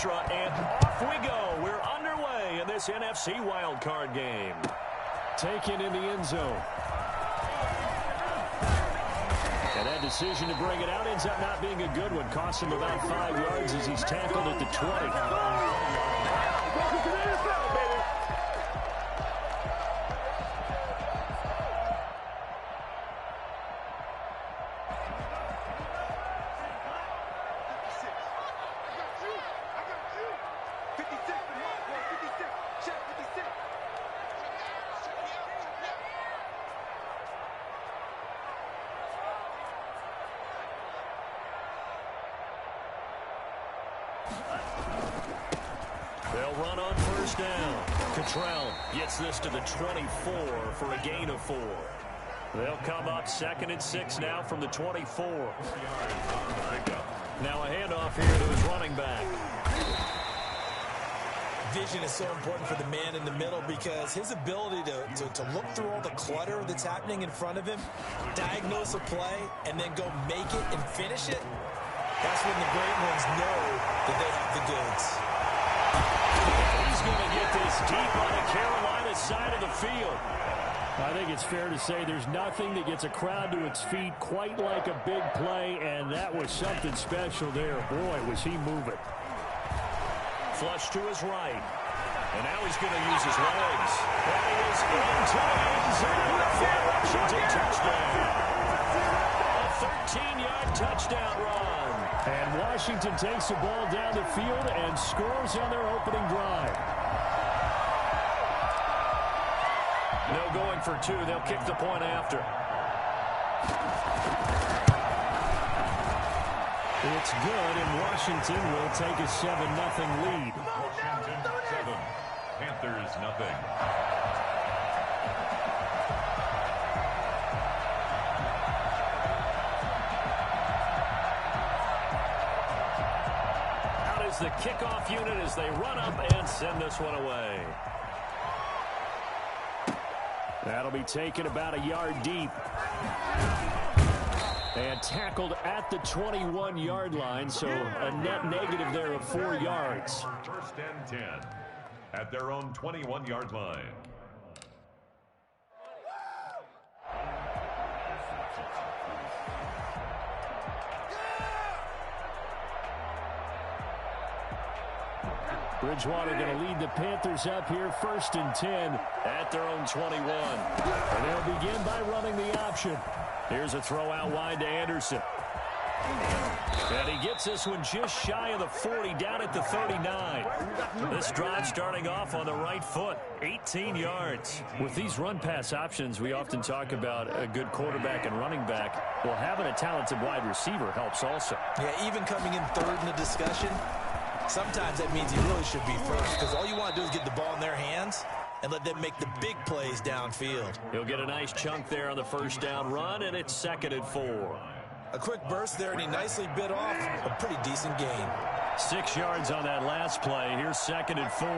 mantra, and off we go. We're underway in this NFC wildcard game. Taken in the end zone. And that decision to bring it out ends up not being a good one. Cost him about 5 yards as he's tackled at the 20. They'll run on first down. Cottrell gets this to the 24 for a gain of 4. They'll come up 2nd and 6 now from the 24. Now a handoff here to his running back. Vision is so important for the man in the middle because his ability to look through all the clutter that's happening in front of him, diagnose a play, and then go make it and finish it, that's when the great ones know that they have the goods. He's going to get this deep on the Carolina side of the field. I think it's fair to say there's nothing that gets a crowd to its feet quite like a big play, and that was something special there. Boy, was he moving. Flush to his right. And now he's going to use his legs. That is into the end zone for Washington touchdown. A 13-yard touchdown run. And Washington takes the ball down the field and scores on their opening drive. No going for 2. They'll kick the point after. It's good, and Washington will take a 7-0 lead. Washington 7, Panthers nothing. Out is the kickoff unit as they run up and send this one away. That'll be taken about a yard deep. And tackled at the 21-yard line, so a net negative there of 4 yards. 1st and 10 at their own 21-yard line. Bridgewater going to lead the Panthers up here, 1st and 10 at their own 21. And they'll begin by running the option. Here's a throw out wide to Anderson. And he gets this one just shy of the 40, down at the 39. This drive starting off on the right foot, 18 yards. With these run-pass options, we often talk about a good quarterback and running back. Well, having a talented wide receiver helps also. Yeah, even coming in 3rd in the discussion, sometimes that means he really should be 1st because all you want to do is get the ball in their hands and let them make the big plays downfield. He'll get a nice chunk there on the 1st down run, and it's 2nd and 4. A quick burst there, and he nicely bit off a pretty decent gain. 6 yards on that last play. Here's 2nd and 4.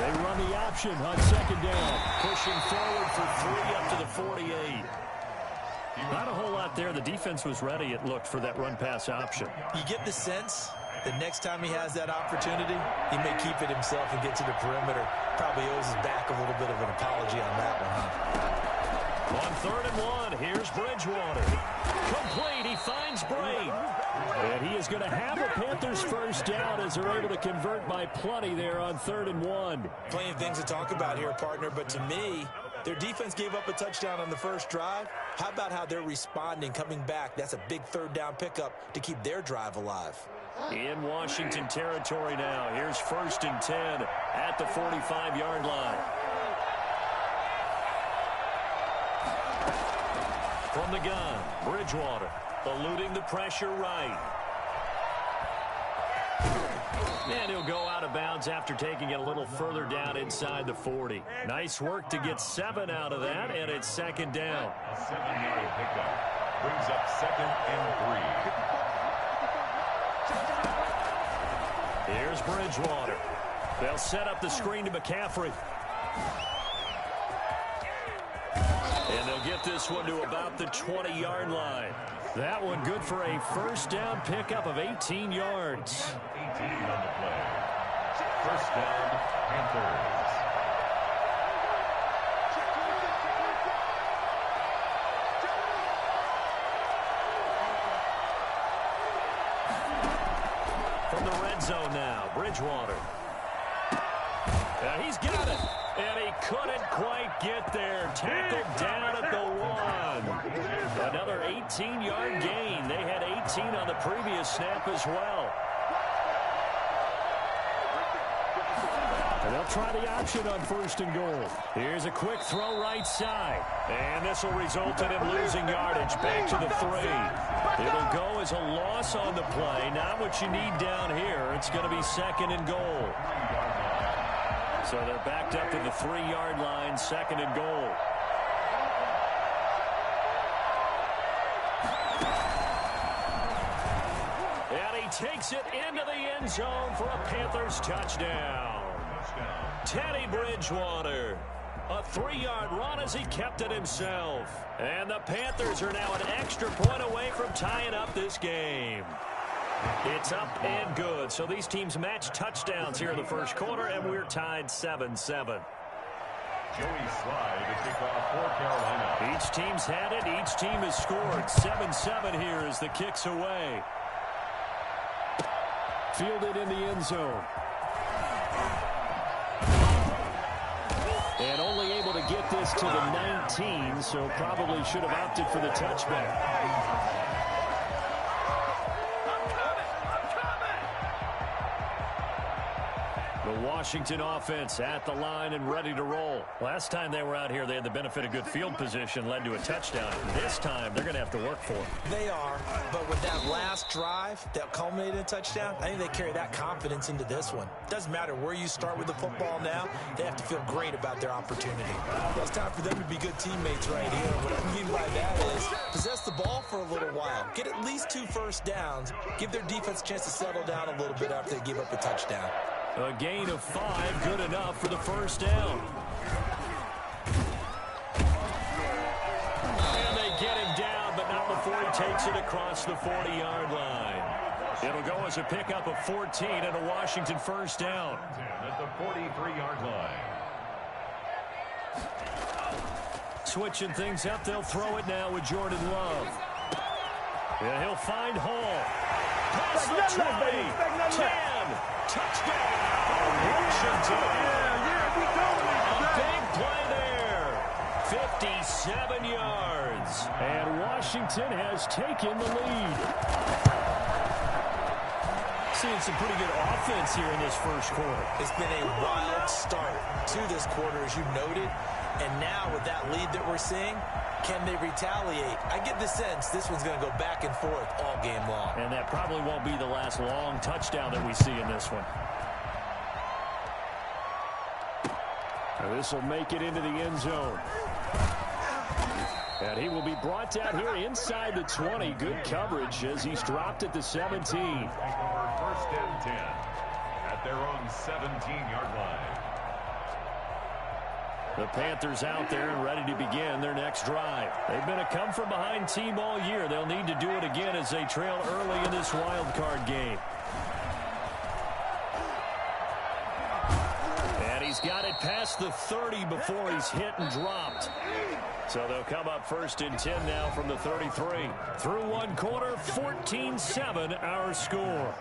They run the option on 2nd down. Pushing forward for 3 up to the 48. Not a whole lot there. The defense was ready, it looked, for that run-pass option. You get the sense the next time he has that opportunity, he may keep it himself and get to the perimeter. Probably owes his back a little bit of an apology on that one, huh? On 3rd and 1, here's Bridgewater. Complete, he finds Braid. And he is going to have a Panthers 1st down as they're able to convert by plenty there on 3rd and 1. Plenty of things to talk about here, partner, but to me, their defense gave up a touchdown on the 1st drive. How about how they're responding, coming back? That's a big 3rd down pickup to keep their drive alive. In Washington territory now. Here's 1st and 10 at the 45-yard line. From the gun, Bridgewater eluding the pressure right. And he'll go out of bounds after taking it a little further down inside the 40. Nice work to get 7 out of that, and it's 2nd down. A 7-yard pickup brings up 2nd and 3. Here's Bridgewater. They'll set up the screen to McCaffrey. And they'll get this one to about the 20-yard line. That one good for a first down pickup of 18 yards. 18 on the play. First down, Panthers. From the red zone now, Bridgewater. He's got it. And he couldn't quite get there. Tackled down at the 1. Another 18-yard gain. They had 18 on the previous snap as well. And they'll try the option on first and goal. Here's a quick throw right side. And this will result in him losing yardage back to the 3. It'll go as a loss on the play. Not what you need down here. It's going to be second and goal. So they're backed up to the 3-yard line, second and goal. And he takes it into the end zone for a Panthers touchdown. Teddy Bridgewater. A 3-yard run as he kept it himself. And the Panthers are now an extra point away from tying up this game. It's up and good. So these teams match touchdowns here in the first quarter, and we're tied 7-7. Joey Slye to kick off for Carolina. Each team's had it. Each team has scored. 7-7 here as the kick's away. Fielded in the end zone. And only able to get this to the 19, so probably should have opted for the touchback. The Washington offense at the line and ready to roll. Last time they were out here, they had the benefit of good field position, led to a touchdown. This time, they're going to have to work for it. They are, but with that last drive that culminated in a touchdown, I think they carry that confidence into this one. Doesn't matter where you start with the football now, they have to feel great about their opportunity. Well, it's time for them to be good teammates right here. What I mean by that is possess the ball for a little while, get at least 2 first downs, give their defense a chance to settle down a little bit after they give up a touchdown. A gain of 5, good enough for the first down. And they get him down, but not before he takes it across the 40-yard line. It'll go as a pickup of 14 and a Washington first down. At the 43-yard line. Switching things up, they'll throw it now with Jordan Love. Yeah, he'll find Hall. Pass the 20, 10, touchdown, Washington. A big play there, 57 yards. And Washington has taken the lead. Seeing some pretty good offense here in this first quarter. It's been a wild start to this quarter, as you noted. And now with that lead that we're seeing, can they retaliate? I get the sense this one's going to go back and forth all game long. And that probably won't be the last long touchdown that we see in this one. This will make it into the end zone. And he will be brought down here inside the 20. Good coverage as he's dropped at the 17. Take over first and 10 at their own 17-yard line. The Panthers out there and ready to begin their next drive. They've been a come-from-behind team all year. They'll need to do it again as they trail early in this wild card game. And he's got it past the 30 before he's hit and dropped. So they'll come up first and 10 now from the 33. Through one quarter, 14-7 our score.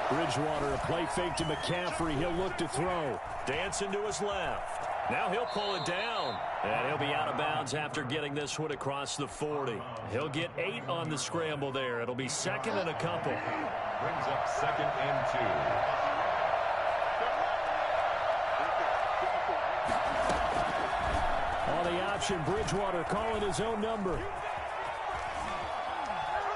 Bridgewater, a play fake to McCaffrey. He'll look to throw. Dancing to his left. Now he'll pull it down. And he'll be out of bounds after getting this one across the 40. He'll get 8 on the scramble there. It'll be second and a couple. Brings up second and 2. On the option, Bridgewater calling his own number.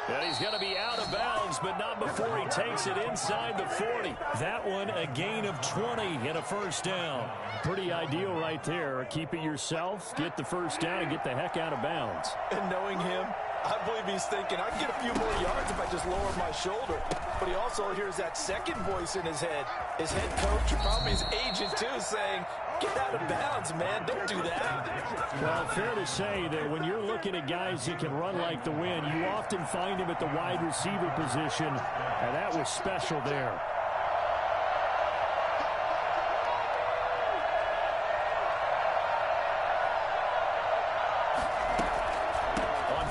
And he's going to be out of bounds, but not before he takes it inside the 40. That one, a gain of 20 and a first down. Pretty ideal right there. Keep it yourself, get the first down, and get the heck out of bounds. And knowing him, I believe he's thinking, I can get a few more yards if I just lower my shoulder. But he also hears that second voice in his head. His head coach, or probably his agent too, saying, get out of bounds, man. Don't do that. Well, fair to say that when you're looking at guys that can run like the wind, you often find him at the wide receiver position, and that was special there.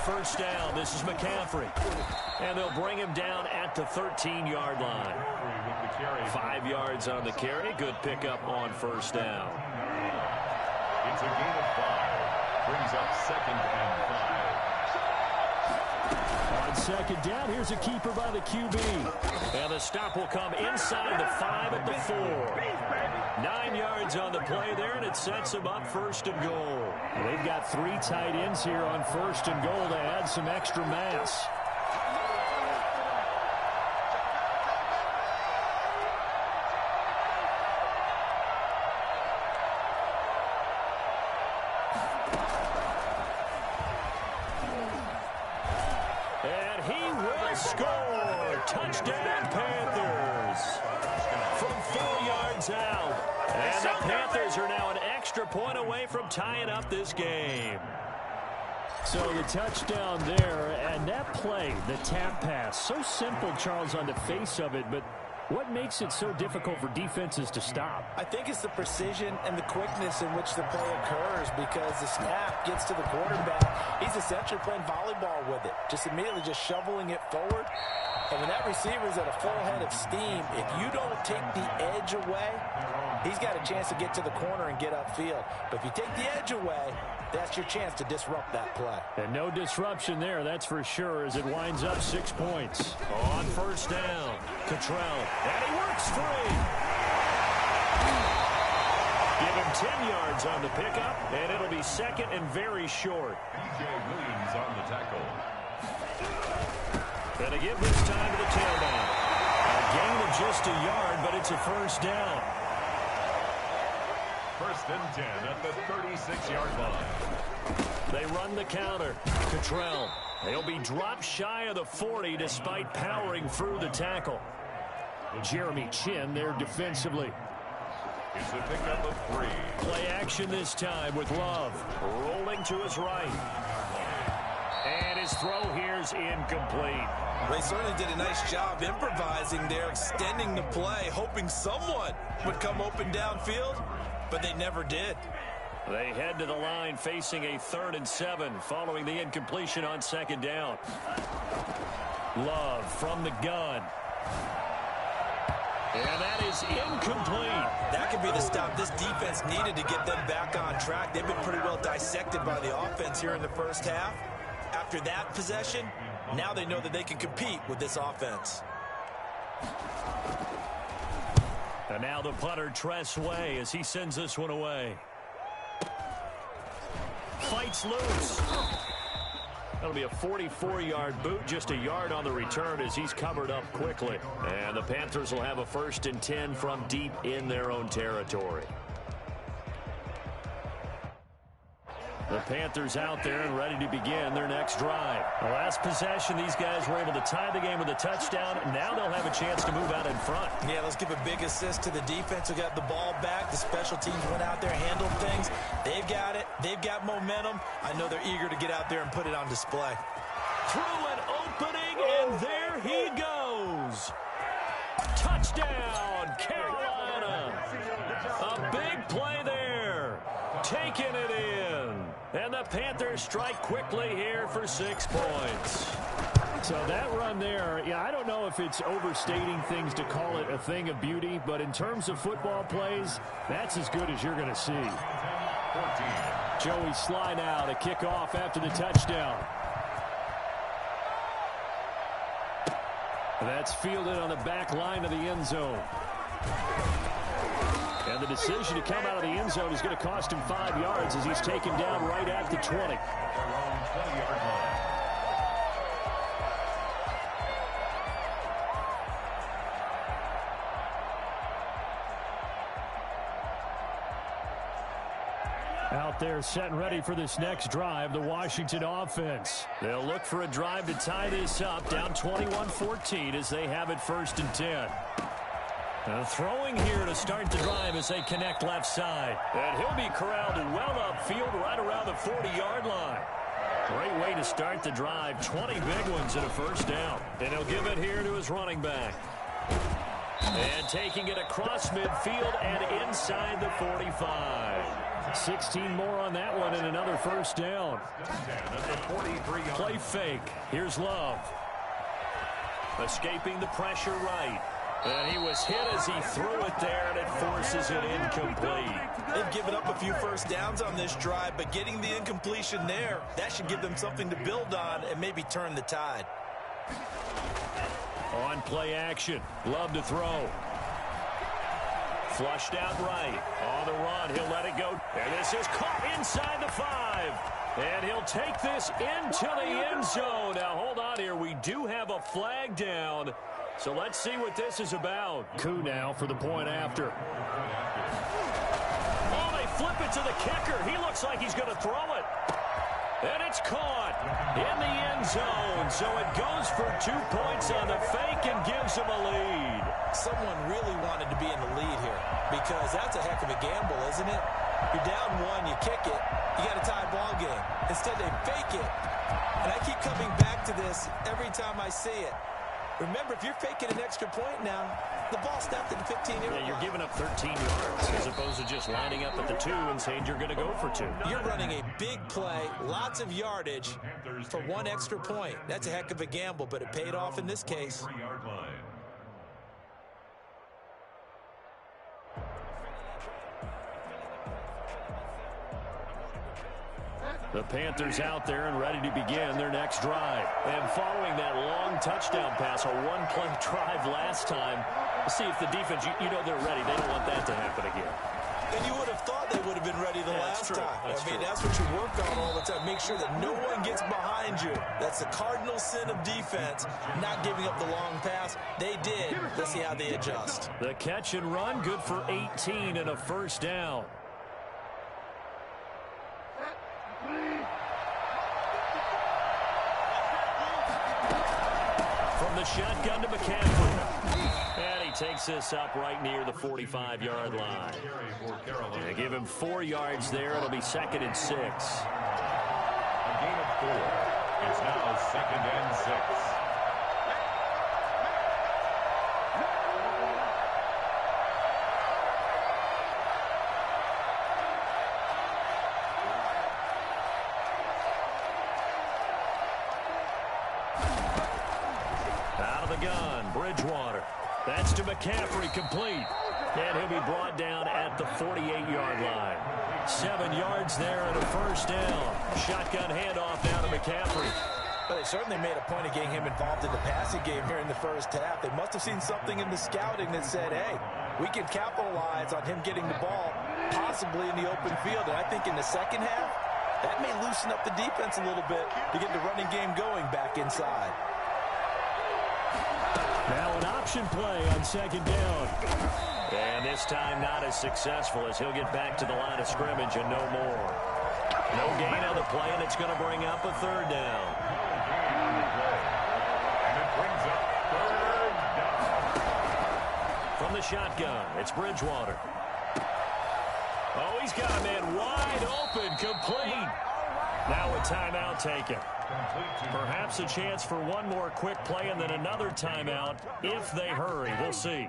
First down, this is McCaffrey. And they'll bring him down at the 13-yard line. 5 yards on the carry. Good pickup on first down. It's a gain of 5. Brings up 2nd and 5. On second down, here's a keeper by the QB. And the stop will come inside the 5 at the 4. 9 yards on the play there, and it sets them up first and goal. They've got 3 tight ends here on first and goal to add some extra mass. And he will score. Touchdown, Panthers. From 4 yards out. And the Panthers are now an extra point away from tying up this game. So the touchdown there, and that play, the tap pass, so simple, Charles, on the face of it, but what makes it so difficult for defenses to stop? I think it's the precision and the quickness in which the play occurs, because the snap gets to the quarterback. He's essentially playing volleyball with it, just immediately just shoveling it forward. And when that receiver's at a full head of steam, if you don't take the edge away, he's got a chance to get to the corner and get upfield. But if you take the edge away, that's your chance to disrupt that play. And no disruption there, that's for sure, as it winds up 6 points. On first down, Cottrell, and he works free. Give him 10 yards on the pickup, and it'll be second and very short. P.J. Williams on the tackle. Gonna give this time to the tailback. A gain of just a yard, but it's a first down. 1st and 10 at the 36-yard line. They run the counter. Cottrell. They'll be dropped shy of the 40 despite powering through the tackle. Jeremy Chin there defensively. It's a pickup of 3. Play action this time with Love. Rolling to his right. And his throw here's incomplete. They certainly did a nice job improvising there, extending the play, hoping someone would come open downfield, but they never did. They head to the line facing a 3rd and 7 following the incompletion on second down. Love from the gun. And that is incomplete. That could be the stop this defense needed to get them back on track. They've been pretty well dissected by the offense here in the first half. After that possession, now they know that they can compete with this offense. And now the punter, Tress Way, as he sends this one away. Fights loose. That'll be a 44-yard boot, just a yard on the return as he's covered up quickly. And the Panthers will have a 1st and 10 from deep in their own territory. The Panthers out there and ready to begin their next drive. The last possession, these guys were able to tie the game with a touchdown. Now they'll have a chance to move out in front. Yeah, let's give a big assist to the defense who got the ball back. The special teams went out there, handled things. They've got it. They've got momentum. I know they're eager to get out there and put it on display. Through an opening, and there he goes. Touchdown, Carolina. A big play there. Taking it in. And the Panthers strike quickly here for 6 points. So that run there, yeah, I don't know if it's overstating things to call it a thing of beauty, but in terms of football plays, that's as good as you're going to see. 14. Joey Sly now to kick off after the touchdown. That's fielded on the back line of the end zone. And the decision to come out of the end zone is going to cost him 5 yards as he's taken down right at the 20. Around 20-yard line. Out there setting ready for this next drive, the Washington offense. They'll look for a drive to tie this up, down 21-14 as they have it 1st and 10. Throwing here to start the drive as they connect left side. And he'll be corralled well upfield right around the 40-yard line. Great way to start the drive. 20 big ones and a 1st down. And he'll give it here to his running back. And taking it across midfield and inside the 45. 16 more on that one and another 1st down. Play fake. Here's Love. Escaping the pressure right. And he was hit as he threw it there, and it forces it incomplete. They've given up a few 1st downs on this drive, but getting the incompletion there, that should give them something to build on and maybe turn the tide. On play action. Love to throw. Flushed out right. On the run. He'll let it go. And this is caught inside the 5. And he'll take this into the end zone. Now, hold on here. We do have a flag down. So let's see what this is about. Coup now for the point after. Oh, they flip it to the kicker. He looks like he's going to throw it. And it's caught in the end zone. So it goes for 2 points on the fake and gives him a lead. Someone really wanted to be in the lead here because that's a heck of a gamble, isn't it? You're down 1, you kick it, you got a tie ball game. Instead, they fake it. And I keep coming back to this every time I see it. Remember, if you're faking an extra point now, the ball snapped at the 15-yard line. You're giving up 13 yards as opposed to just lining up at the 2 and saying you're going to go for 2. You're running a big play, lots of yardage for 1 extra point. That's a heck of a gamble, but it paid off in this case. The Panthers out there and ready to begin their next drive. And following that long touchdown pass, a 1-play drive last time, see if the defense, you know they're ready. They don't want that to happen again. And you would have thought they would have been ready the last time. That's what you work on all the time. Make sure that no one gets behind you. That's the cardinal sin of defense, not giving up the long pass. They did. Let's see how they adjust. The catch and run, good for 18 and a 1st down. From the shotgun to McCaffrey. And he takes this up right near the 45-yard line. They give him 4 yards there. It'll be 2nd and 6. A gain of 4. It's now 2nd and 6. Bridgewater. That's to McCaffrey, complete. And he'll be brought down at the 48-yard line. 7 yards there and a 1st down. Shotgun handoff now to McCaffrey. Well, they certainly made a point of getting him involved in the passing game here in the 1st half. They must have seen something in the scouting that said, hey, we can capitalize on him getting the ball possibly in the open field. And I think in the 2nd half, that may loosen up the defense a little bit to get the running game going back inside. Now an option play on 2nd down. And this time not as successful as he'll get back to the line of scrimmage and no more. No gain on the play, and it's going to bring up a 3rd down. And it brings up 3rd down. From the shotgun, it's Bridgewater. Oh, he's got a man wide open, complete. Now a timeout taken. Perhaps a chance for one more quick play and then another timeout if they hurry. We'll see.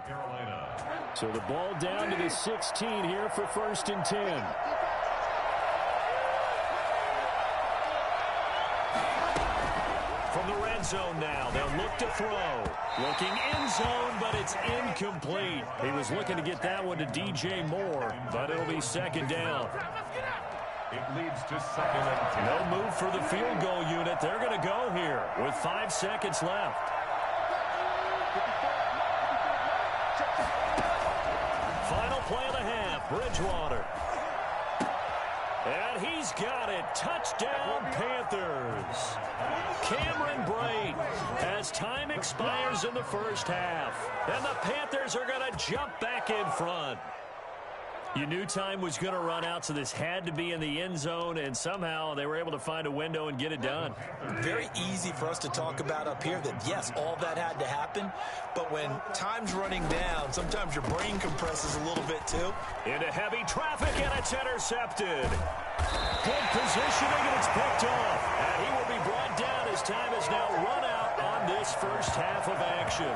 So the ball down to the 16 here for 1st and 10. From the red zone now, they'll look to throw. Looking end zone, but it's incomplete. He was looking to get that one to DJ Moore, but it'll be 2nd down. It leads to 2nd and 10. No move for the field goal unit. They're going to go here with 5 seconds left. Final play of the half, Bridgewater. And he's got it. Touchdown, Panthers. Cameron Brate as time expires in the 1st half. And the Panthers are going to jump back in front. You knew time was going to run out, so this had to be in the end zone, and somehow they were able to find a window and get it done. Very easy for us to talk about up here that, yes, all that had to happen, but when time's running down, sometimes your brain compresses a little bit too. Into heavy traffic, and it's intercepted. Good positioning, and it's picked off. And he will be brought down as time is now run out on this first half of action.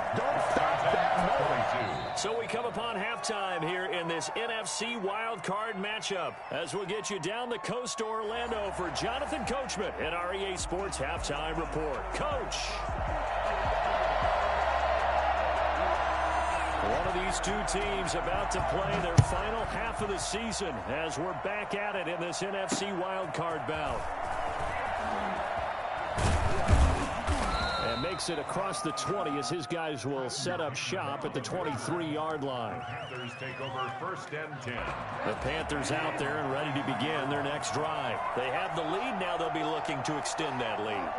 So we come upon halftime here in this NFC wildcard matchup as we'll get you down the coast to Orlando for Jonathan Coachman at our EA Sports Halftime Report. Coach. One of these two teams about to play their final half of the season as we're back at it in this NFC wildcard bout. And makes it across the 20 as his guys will set up shop at the 23-yard line. Panthers take over first and 10. The Panthers out there and ready to begin their next drive. They have the lead now. They'll be looking to extend that lead.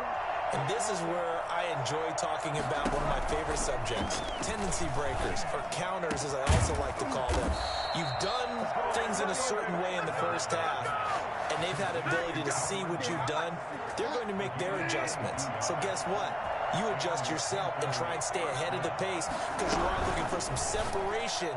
And this is where I enjoy talking about one of my favorite subjects, tendency breakers, or counters as I also like to call them. You've done things in a certain way in the first half, and they've had ability to see what you've done. They're going to make their adjustments. So guess what? You adjust yourself and try and stay ahead of the pace because you are looking for some separation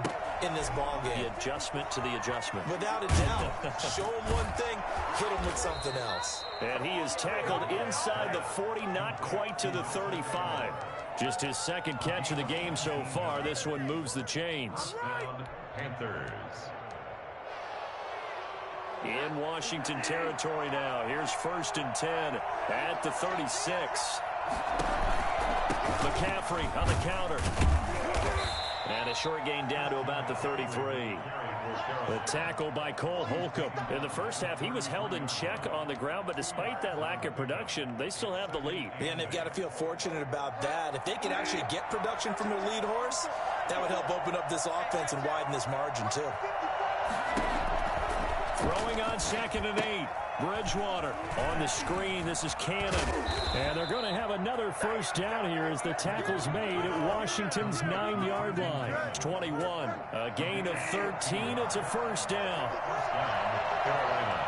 in this ball game. The adjustment to the adjustment. Without a doubt. Show them one thing, hit them with something else. And he is tackled inside the 40, not quite to the 35. Just his second catch of the game so far. This one moves the chains. Panthers. In Washington territory now. Here's first and 10 at the 36. McCaffrey on the counter. And a short gain down to about the 33. The tackle by Cole Holcomb. In the first half, he was held in check on the ground, but despite that lack of production, they still have the lead. Yeah, and they've got to feel fortunate about that. If they could actually get production from their lead horse, that would help open up this offense and widen this margin, too. Throwing on second and 8. Bridgewater on the screen. This is Cannon. And they're going to have another first down here as the tackle's made at Washington's 9-yard line. 21. A gain of 13. It's a first down. Carolina.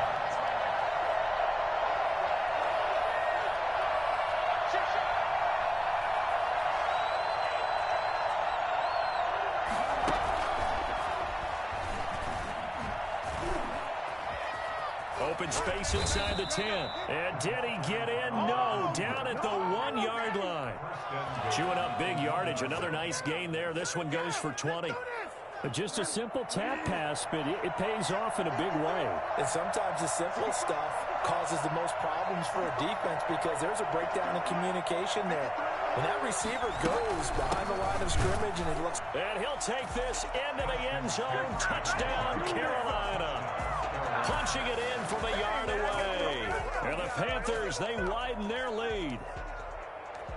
Open space inside the 10. And did he get in? No. Down at the 1-yard line. Chewing up big yardage. Another nice gain there. This one goes for 20. Just a simple tap pass, but it pays off in a big way. And sometimes the simplest stuff causes the most problems for a defense because there's a breakdown in communication there. When that receiver goes behind the line of scrimmage and he looks... And he'll take this into the end zone. Touchdown, Carolina. Punching it in from a yard away. And the Panthers, they widen their lead.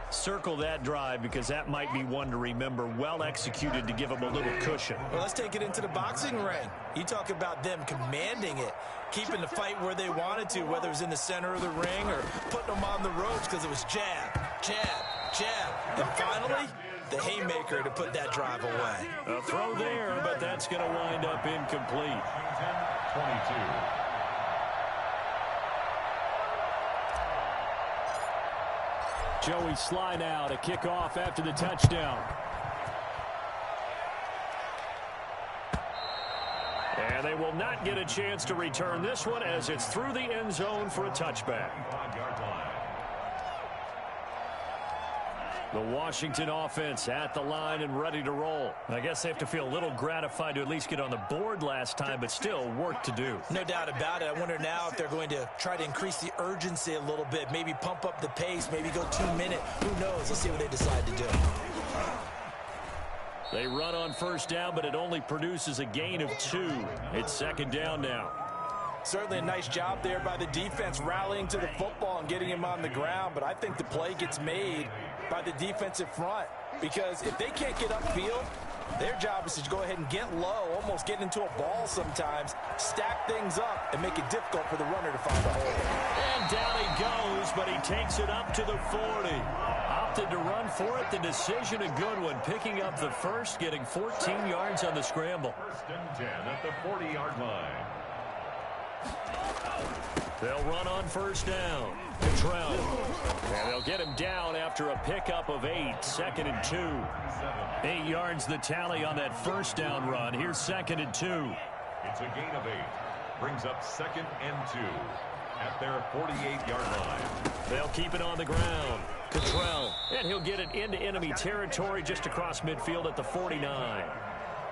Circle that drive because that might be one to remember. Well executed to give them a little cushion. Well, let's take it into the boxing ring. You talk about them commanding it, keeping the fight where they wanted to, whether it was in the center of the ring or putting them on the ropes because it was jab, jab, jab. And finally, the haymaker to put that drive away. A throw there, but that's going to wind up incomplete. 22. Joey Sly now to kick off after the touchdown. And they will not get a chance to return this one as it's through the end zone for a touchback. The Washington offense at the line and ready to roll. I guess they have to feel a little gratified to at least get on the board last time, but still work to do. No doubt about it. I wonder now if they're going to try to increase the urgency a little bit, maybe pump up the pace, maybe go 2 minute. Who knows? Let's see what they decide to do. They run on first down, but it only produces a gain of 2. It's second down now. Certainly a nice job there by the defense rallying to the football and getting him on the ground, but I think the play gets made by the defensive front because if they can't get upfield, Their job is to go ahead and get low, almost get into a ball sometimes, stack things up, and make it difficult for the runner to find a hole. And down he goes, but he takes it up to the 40. Opted to run for it. The decision a good one. Picking up the first, getting 14 yards on the scramble. First and 10 at the 40-yard line. They'll run on first down. Cottrell. And they'll get him down after a pickup of 8. 2nd and 2. 8 yards the tally on that first down run. Here's 2nd and 2. It's a gain of 8. Brings up 2nd and 2 at their 48-yard line. They'll keep it on the ground. Cottrell. And he'll get it into enemy territory just across midfield at the 49.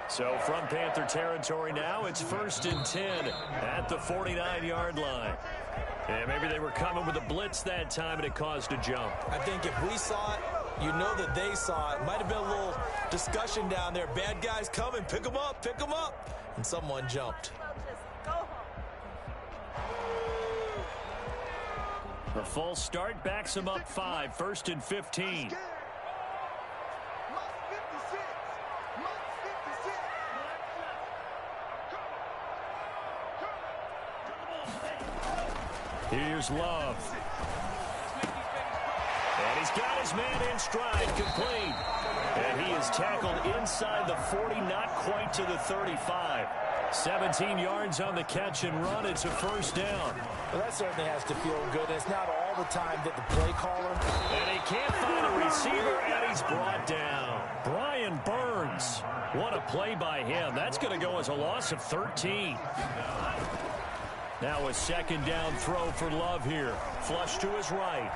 So from Panther territory now, it's 1st and 10 at the 49-yard line. And maybe they were coming with a blitz that time and it caused a jump. I think if we saw it, you know that they saw it. Might have been a little discussion down there. Bad guys coming, pick them up, pick them up. And someone jumped. The full start backs him up 5, 1st and 15. Here's Love. And he's got his man in stride, complete. And he is tackled inside the 40, not quite to the 35. 17 yards on the catch and run. It's a first down. Well, that certainly has to feel good. It's not all the time that the play caller. And he can't find a receiver, and he's brought down. Brian Burns. What a play by him. That's going to go as a loss of 13. Now a second down throw for Love here. Flush to his right.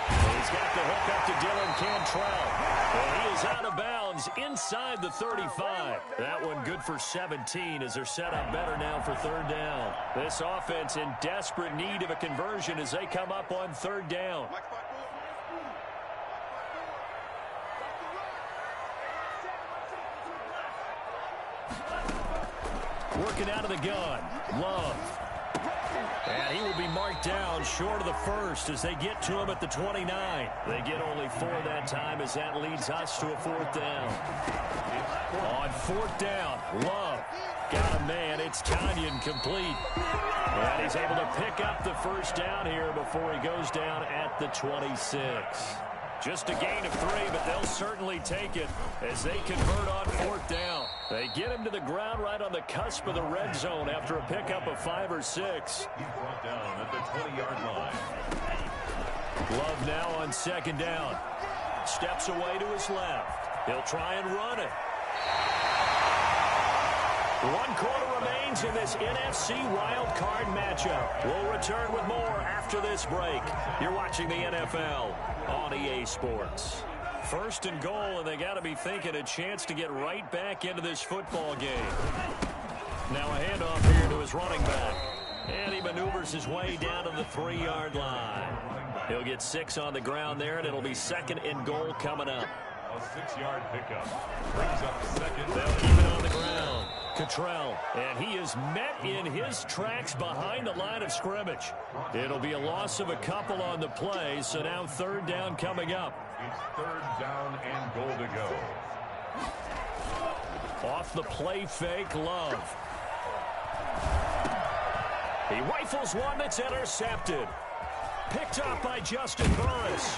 He's got the hook up to Dylan Cantrell. And he is out of bounds inside the 35. That one good for 17 as they're set up better now for 3rd down. This offense in desperate need of a conversion as they come up on 3rd down. Working out of the gun. Love. And he will be marked down short of the first as they get to him at the 29. They get only 4 that time as that leads us to a 4th down. On 4th down, Love got a man. It's Tanyan complete. And he's able to pick up the first down here before he goes down at the 26. Just a gain of 3, but they'll certainly take it as they convert on 4th down. They get him to the ground right on the cusp of the red zone after a pickup of 5 or 6. He's brought down at the 20-yard line. Love now on 2nd down. Steps away to his left. He'll try and run it. 1 quarter remains in this NFC Wild Card matchup. We'll return with more after this break. You're watching the NFL on EA Sports. 1st and goal, and they got to be thinking a chance to get right back into this football game. Now a handoff here to his running back. And he maneuvers his way down to the 3-yard line. He'll get 6 on the ground there, and it'll be 2nd and goal coming up. A 6-yard pickup. Brings up 2nd. They'll keep it on the ground. Cottrell, and he is met in his tracks behind the line of scrimmage. It'll be a loss of a couple on the play, so now 3rd down coming up. It's 3rd down and goal to go. Off the play fake, Love. He rifles one that's intercepted. Picked up by Justin Burris.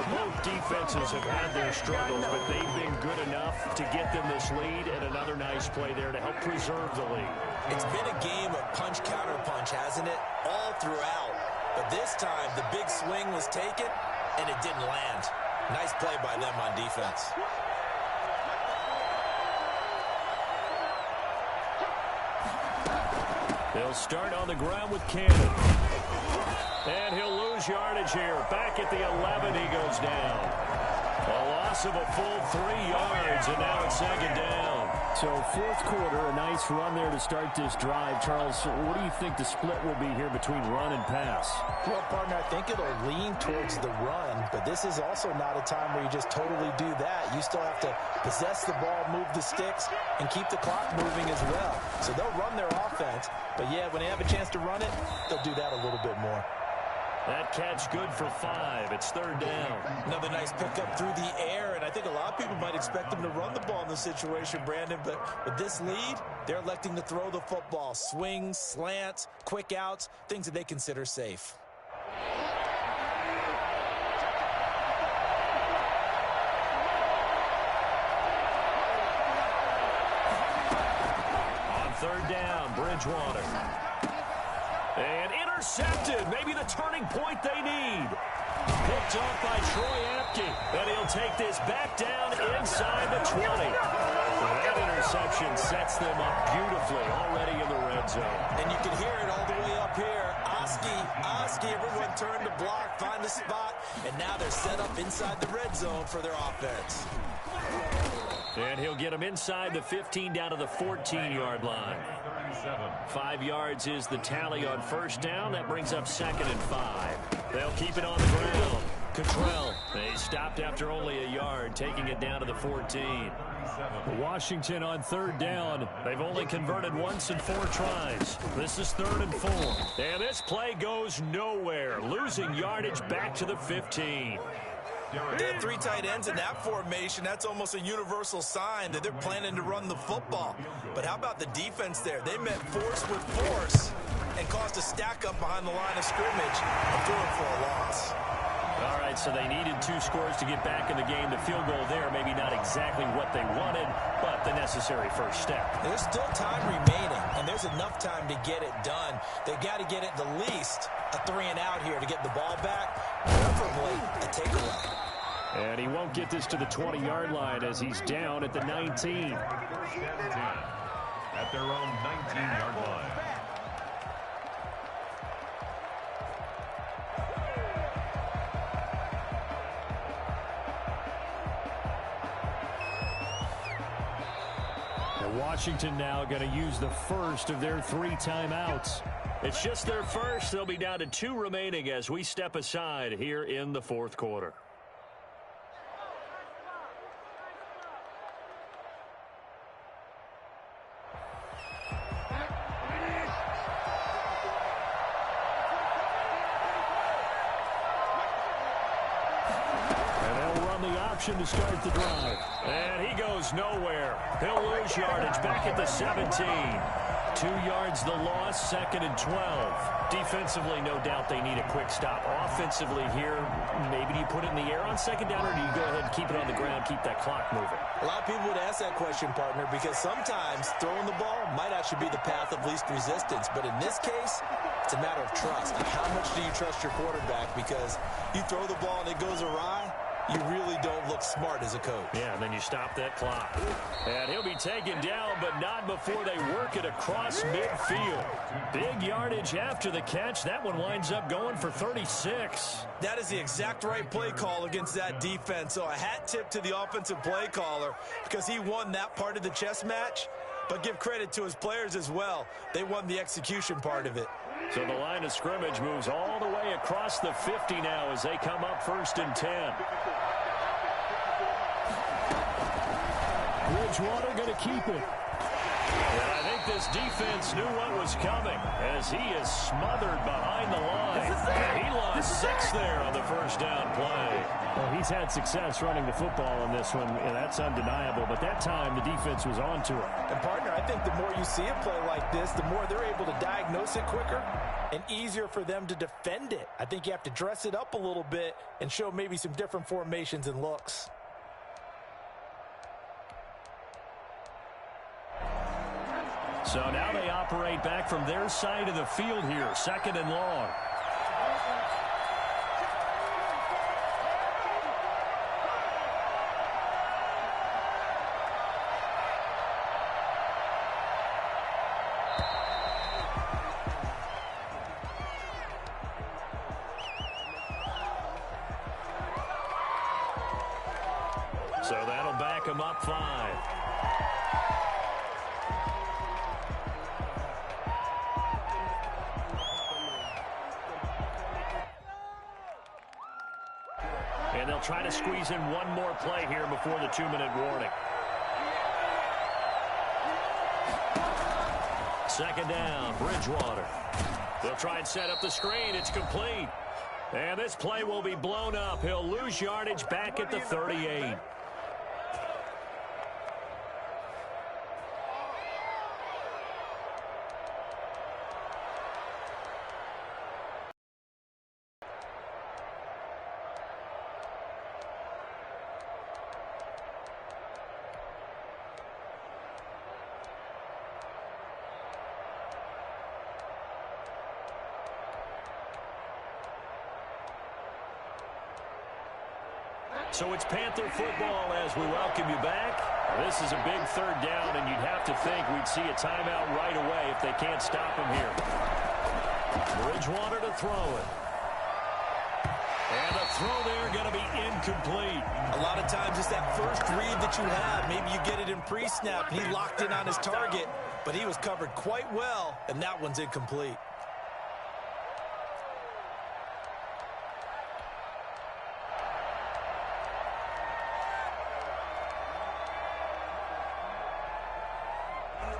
Both defenses have had their struggles, but they've been good enough to get them this lead, and another nice play there to help preserve the lead. It's been a game of punch-counter-punch, hasn't it? All throughout. But this time, the big swing was taken, and it didn't land. Nice play by them on defense. They'll start on the ground with Cannon. And he'll lose yardage here. Back at the 11, he goes down. A loss of a full 3 yards, and now it's 2nd down. So 4th quarter, a nice run there to start this drive. Charles, what do you think the split will be here between run and pass? Well, partner, I think it'll lean towards the run, but this is also not a time where you just totally do that. You still have to possess the ball, move the sticks, and keep the clock moving as well. So they'll run their offense, but yeah, when they have a chance to run it, they'll do that a little bit more. That catch good for 5. It's 3rd down. Another nice pickup through the air, and I think a lot of people might expect him to run the ball in this situation, Brandon, but with this lead, they're electing to throw the football. Swings, slants, quick outs, things that they consider safe. On 3rd down, Bridgewater. And intercepted. Maybe the turning point they need. Picked off by Troy Apke. And he'll take this back down inside the 20. That interception sets them up beautifully already in the red zone. And you can hear it all the way up here. Oski, everyone turned to block, find the spot, and now they're set up inside the red zone for their offense. And he'll get them inside the 15 down to the 14-yard line. 5 yards is the tally on 1st down. That brings up 2nd and 5. They'll keep it on the ground. Cottrell, they stopped after only a yard, taking it down to the 14. Washington on 3rd down. They've only converted once in 4 tries. This is 3rd and 4. And this play goes nowhere, losing yardage back to the 15. They have 3 tight ends in that formation. That's almost a universal sign that they're planning to run the football. But how about the defense there? They met force with force and caused a stack up behind the line of scrimmage and threw it for a loss. All right, so they needed 2 scores to get back in the game. The field goal there, maybe not exactly what they wanted, but the necessary first step. There's still time remaining, and there's enough time to get it done. They've got to get it the least a 3-and-out here to get the ball back, preferably a takeaway. And he won't get this to the 20-yard line as he's down at the 19. At their own 19-yard line. Washington now going to use the first of their 3 timeouts. It's just their first. They'll be down to 2 remaining as we step aside here in the 4th quarter. To start the drive. And he goes nowhere. He'll lose yardage back at the 17. 2 yards the loss, 2nd and 12. Defensively, no doubt they need a quick stop. Offensively here, maybe do you put it in the air on 2nd down, or do you go ahead and keep it on the ground, keep that clock moving? A lot of people would ask that question, partner, because sometimes throwing the ball might actually be the path of least resistance. But in this case, it's a matter of trust. How much do you trust your quarterback? Because you throw the ball and it goes awry, you really don't look smart as a coach. Yeah, and then you stop that clock. And he'll be taken down, but not before they work it across midfield. Big yardage after the catch. That one winds up going for 36. That is the exact right play call against that defense. So a hat tip to the offensive play caller because he won that part of the chess match. But give credit to his players as well. They won the execution part of it. So the line of scrimmage moves all the way across the 50 now as they come up 1st and 10. Bridgewater going to keep it. And I think this defense knew what was coming as he is smothered behind the line. And he lost 6 there on the 1st down play. Well, he's had success running the football in this one, and that's undeniable. But that time, the defense was on to it. And, partner, I think the more you see a play like this, the more they're able to diagnose it quicker and easier for them to defend it. I think you have to dress it up a little bit and show maybe some different formations and looks. So now they operate back from their side of the field here, 2nd and long. So that'll back them up 5. And they'll try to squeeze in one more play here before the 2-minute warning. 2nd down, Bridgewater. They'll try and set up the screen. It's complete. And this play will be blown up. He'll lose yardage back at the 38. So it's Panther football as we welcome you back. This is a big third down, and you'd have to think we'd see a timeout right away if they can't stop him here. Bridgewater to throw it. And the throw there going to be incomplete. A lot of times it's that first read that you have. Maybe you get it in pre-snap, and he locked in on his target, but he was covered quite well, and that one's incomplete.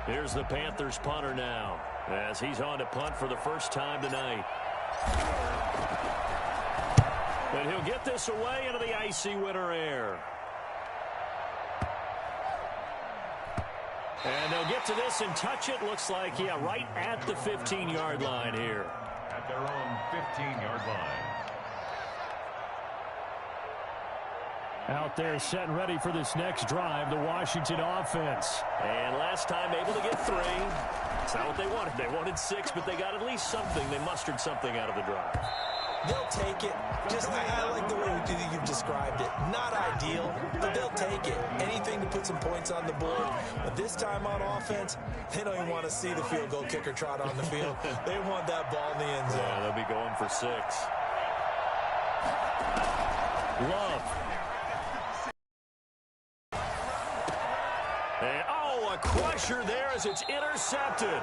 Here's the Panthers punter now, as he's on to punt for the first time tonight. And he'll get this away into the icy winter air. And they'll get to this and touch it. Looks like, yeah, right at the 15-yard line here. At their own 15-yard line. Out there set and ready for this next drive, the Washington offense. And last time able to get 3. That's not what they wanted. They wanted 6, but they got at least something. They mustered something out of the drive. They'll take it. Just, I like the way you've described it. Not ideal, but they'll take it. Anything to put some points on the board. But this time on offense, they don't even want to see the field goal kicker trot on the field. They want that ball in the end zone. Yeah, they'll be going for 6. Love. And, oh, a crusher there as it's intercepted.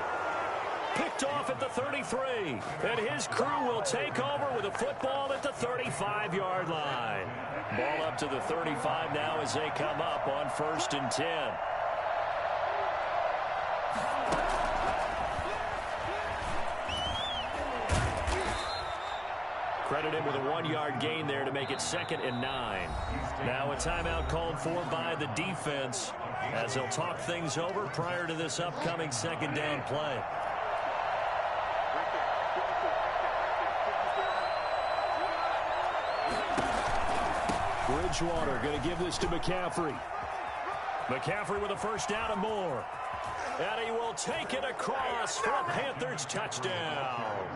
Picked off at the 33. And his crew will take over with a football at the 35-yard line. Ball up to the 35 now as they come up on 1st and 10. Credit him with a 1-yard gain there to make it 2nd and 9. Now a timeout called for by the defense as they'll talk things over prior to this upcoming 2nd down play. Bridgewater going to give this to McCaffrey. McCaffrey with a 1st down and more. And he will take it across for a Panthers touchdown.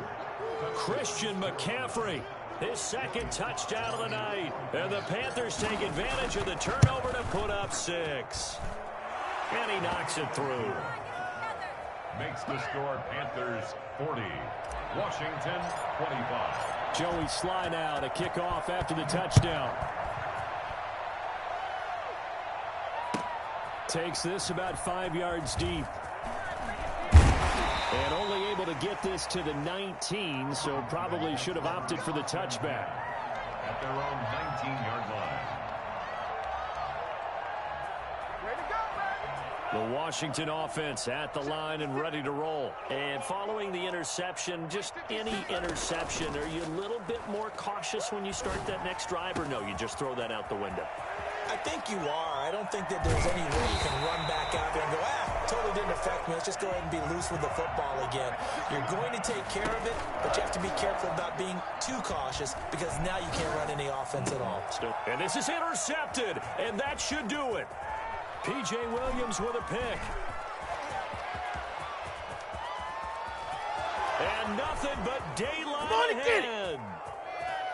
Christian McCaffrey, his 2nd touchdown of the night. And the Panthers take advantage of the turnover to put up 6. And he knocks it through. Makes the score Panthers 40. Washington 25. Joey Sly now to kick off after the touchdown. Takes this about 5 yards deep. And only able to get this to the 19, so probably should have opted for the touchback. At their own 19-yard line. The Washington offense at the line and ready to roll. And following the interception, just any interception, are you a little bit more cautious when you start that next drive, or no, you just throw that out the window? I think you are. I don't think that there's any way you can run back out there and go, totally didn't affect me. Let's just go ahead and be loose with the football again. You're going to take care of it, but you have to be careful about being too cautious because now you can't run any offense at all. And this is intercepted, and that should do it. P.J. Williams with a pick. And nothing but daylight ahead.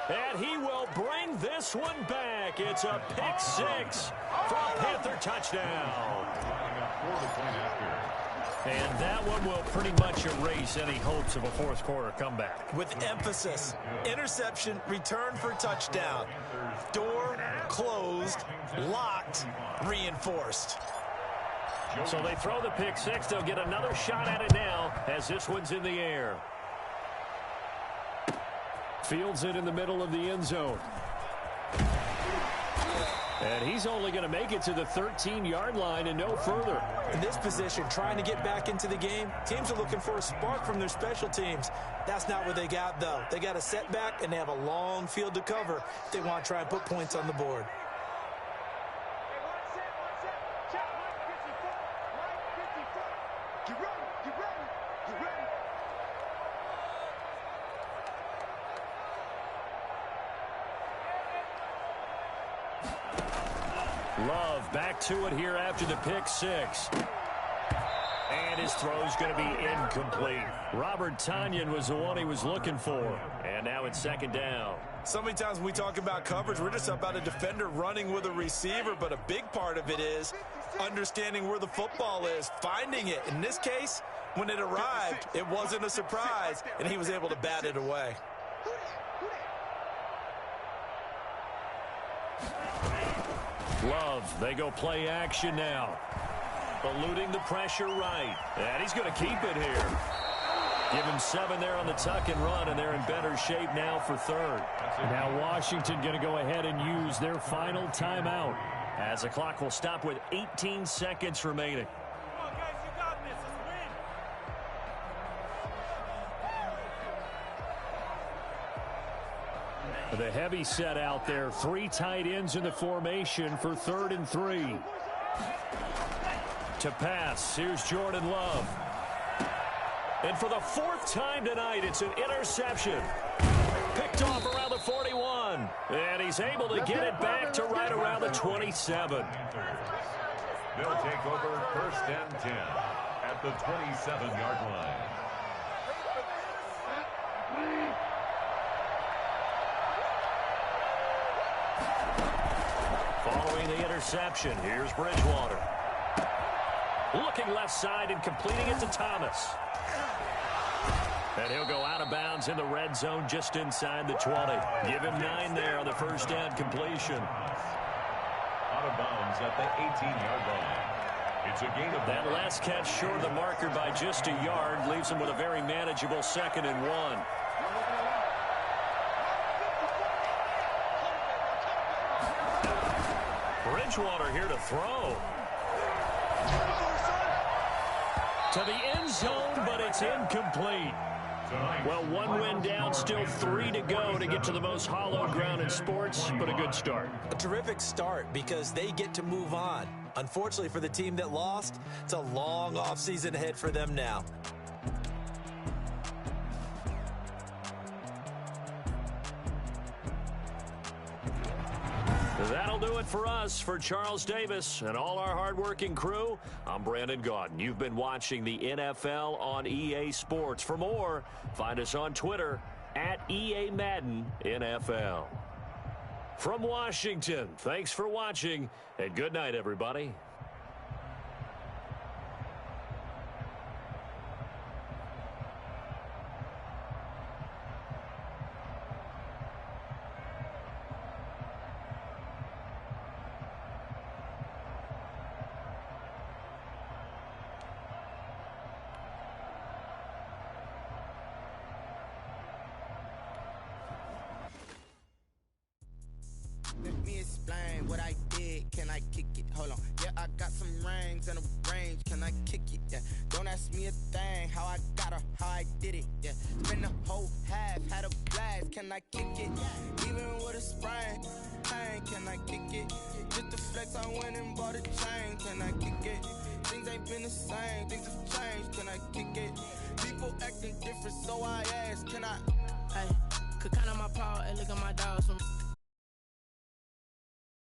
And he will bring this one back. It's a pick 6 for a Panther touchdown. And that one will pretty much erase any hopes of a fourth quarter comeback. With emphasis, interception, return for touchdown. Door closed, locked, reinforced. So they throw the pick 6. They'll get another shot at it now as this one's in the air. Fields it in the middle of the end zone. And he's only going to make it to the 13-yard line and no further. In this position, trying to get back into the game, teams are looking for a spark from their special teams. That's not what they got, though. They got a setback, and they have a long field to cover if they want to try and put points on the board. Love back to it here after the pick six. And his throw's going to be incomplete. Robert Tonyan was the one he was looking for. And now it's second down. So many times when we talk about coverage, we're just about a defender running with a receiver, but a big part of it is understanding where the football is, finding it. In this case, when it arrived, it wasn't a surprise, and he was able to bat it away. Love, they go play action now. Eluding the pressure right. And he's going to keep it here. Give him 7 there on the tuck and run, and they're in better shape now for third. Now Washington going to go ahead and use their final timeout as the clock will stop with 18 seconds remaining. Come on, guys, you got this. Let's win. The heavy set out there. 3 tight ends in the formation for 3rd and 3. To pass, here's Jordan Love. And for the 4th time tonight, it's an interception. Picked off around the 41. And he's able to get it back to right around the 27. They'll take over 1st and 10 at the 27-yard line. Following the interception, here's Bridgewater. Looking left side and completing it to Thomas. And he'll go out of bounds in the red zone just inside the 20. Give him 9 there on the first down completion. Out of bounds at the 18-yard line. It's a gain of That last catch short of the marker by just a yard leaves him with a very manageable 2nd and 1. Bridgewater here to throw. To the end zone, but it's incomplete. Well, 1 win down, still 3 to go to get to the most hallowed ground in sports, but a good start. A terrific start because they get to move on. Unfortunately for the team that lost, it's a long offseason ahead for them now. That'll do it for us. For Charles Davis and all our hardworking crew, I'm Brandon Gaudin. You've been watching the NFL on EA Sports. For more, find us on Twitter at EA Madden NFL. From Washington, thanks for watching, and good night, everybody. Let me explain what I did. Can I kick it? Hold on. Yeah, I got some rings and a range. Can I kick it? Yeah. Don't ask me a thing. How I got her, how I did it. Yeah. Spend the whole half, had a blast. Can I kick it? Even with a sprain. Pain, can I kick it? Just the flex, I went and bought a chain. Can I kick it? Things ain't been the same. Things have changed. Can I kick it? People acting different, so I ask. Can I? Hey, could count on my paw and look at my dog. Some